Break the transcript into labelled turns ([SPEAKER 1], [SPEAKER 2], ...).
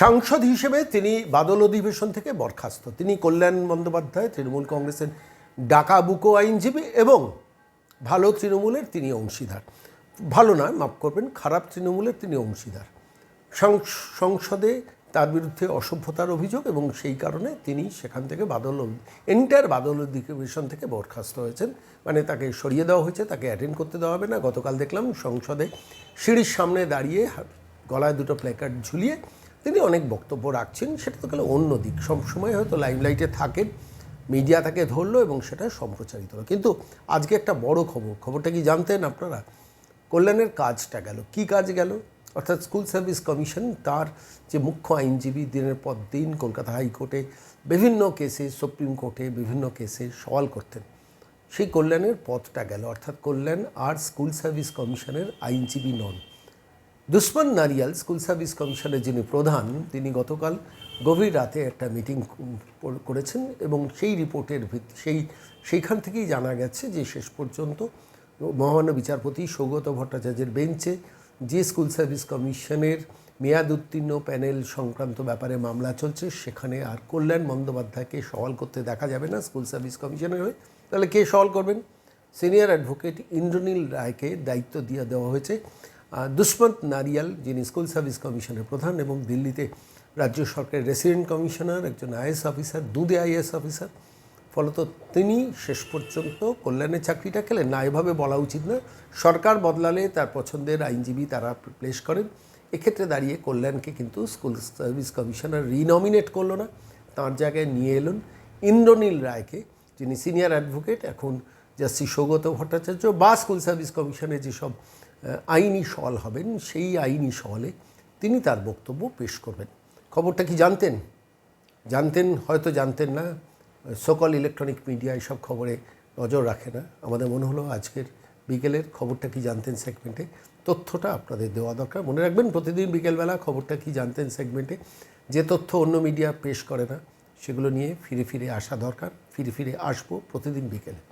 [SPEAKER 1] সাংসদ হিসেবে তিনি বাদল অধিবেশন থেকে বরখাস্ত। তিনি কল্যাণ বন্দ্যোপাধ্যায় তৃণমূল কংগ্রেসের ডাকা বুকো আইনজীবী এবং ভালো তৃণমূলের তিনি অংশীদার। ভালো নয়, মাফ করবেন, খারাপ তৃণমূলের তিনি অংশীদার। সংসদে তার বিরুদ্ধে অসভ্যতার অভিযোগ এবং সেই কারণে তিনি সেখান থেকে এন্টায়ার বাদল অধিবেশন থেকে বরখাস্ত হয়েছেন। মানে তাকে সরিয়ে দেওয়া হয়েছে, তাকে অ্যাটেন্ড করতে দেওয়া হবে না। গতকাল দেখলাম সংসদে সিঁড়ির সামনে দাঁড়িয়ে গলায় দুটো প্ল্যাকার্ড ঝুলিয়ে তিনি অনেক বক্তব্য রাখছেন। সেটা তো গেলে অন্য দিক, সবসময় হয়তো লাইমলাইটে থাকেন, মিডিয়া তাকে ধরলো এবং সেটা সম্প্রচারিত হলো। কিন্তু আজকে একটা বড় খবরটা কি জানতেন আপনারা? কল্যাণের কাজটা গেল, কি কাজ গেল? অর্থাৎ স্কুল সার্ভিস কমিশন তার যে মুখ্য আইনজীবী দিনের পর দিন কলকাতা হাইকোর্টে বিভিন্ন কেসে, সুপ্রিম কোর্টে বিভিন্ন কেসে সওয়াল করতেন, সেই কল্যাণের পদটা গেল। অর্থাৎ কল্যাণ আর স্কুল সার্ভিস কমিশনের আইনজীবী নন। দুষ্মন নারিয়াল স্কুল সার্ভিস কমিশনের যিনি প্রধান, তিনি গতকাল গভীর রাতে একটা মিটিং করেছেন এবং সেই রিপোর্টের সেইখান থেকেই জানা গেছে যে শেষ পর্যন্ত মহামান্য বিচারপতি সৌগত ভট্টাচার্যের বেঞ্চে যে স্কুল সার্ভিস কমিশনের মেয়াদ উত্তীর্ণ প্যানেল সংক্রান্ত ব্যাপারে মামলা চলছে, সেখানে আর কল্যাণ বন্দ্যোপাধ্যায়কে সওয়াল করতে দেখা যাবে না স্কুল সার্ভিস কমিশনের হয়ে। তাহলে কে সওয়াল করবেন? সিনিয়র অ্যাডভোকেট ইন্দ্রনীল রায়কে দায়িত্ব দিয়ে দেওয়া হয়েছে। দুষ্মন্ত নারিয়াল যিনি স্কুল সার্ভিস কমিশনের প্রধান এবং দিল্লিতে রাজ্য সরকারের রেসিডেন্ট কমিশনার, একজন আইএস অফিসার, দুধে আইএস অফিসার, ফলত তিনি শেষ পর্যন্ত কল্যাণের চাকরিটা খেলেন না। এভাবে বলা উচিত না। সরকার বদলালে তার পছন্দের আইনজীবী তারা প্লেস করেন। এক্ষেত্রে দাঁড়িয়ে কল্যাণকে কিন্তু স্কুল সার্ভিস কমিশনার রিনমিনেট করলো না, তাঁর জায়গায় নিয়ে এলেন ইন্দ্রনীল রায়কে, যিনি সিনিয়র অ্যাডভোকেট, এখন জাস্টিস সৌগত ভট্টাচার্য বা স্কুল সার্ভিস কমিশনে যেসব আইনি সওয়াল হবেন সেই আইনি সওয়ালে তিনি তার বক্তব্য পেশ করবেন। খবরটা কি জানতেন? হয়তো জানতেন না। সকল ইলেকট্রনিক মিডিয়া এইসব খবরে নজর রাখে না। আমাদের মনে হলো আজকের বিকেলের খবরটা কি জানতেন সেগমেন্টে তথ্যটা আপনাদের দেওয়া দরকার। মনে রাখবেন, প্রতিদিন বিকেলবেলা খবরটা কি জানতেন সেগমেন্টে যে তথ্য অন্য মিডিয়া পেশ করে না, সেগুলো নিয়ে ফিরে ফিরে আসা দরকার। ফিরে আসবো প্রতিদিন বিকেলে।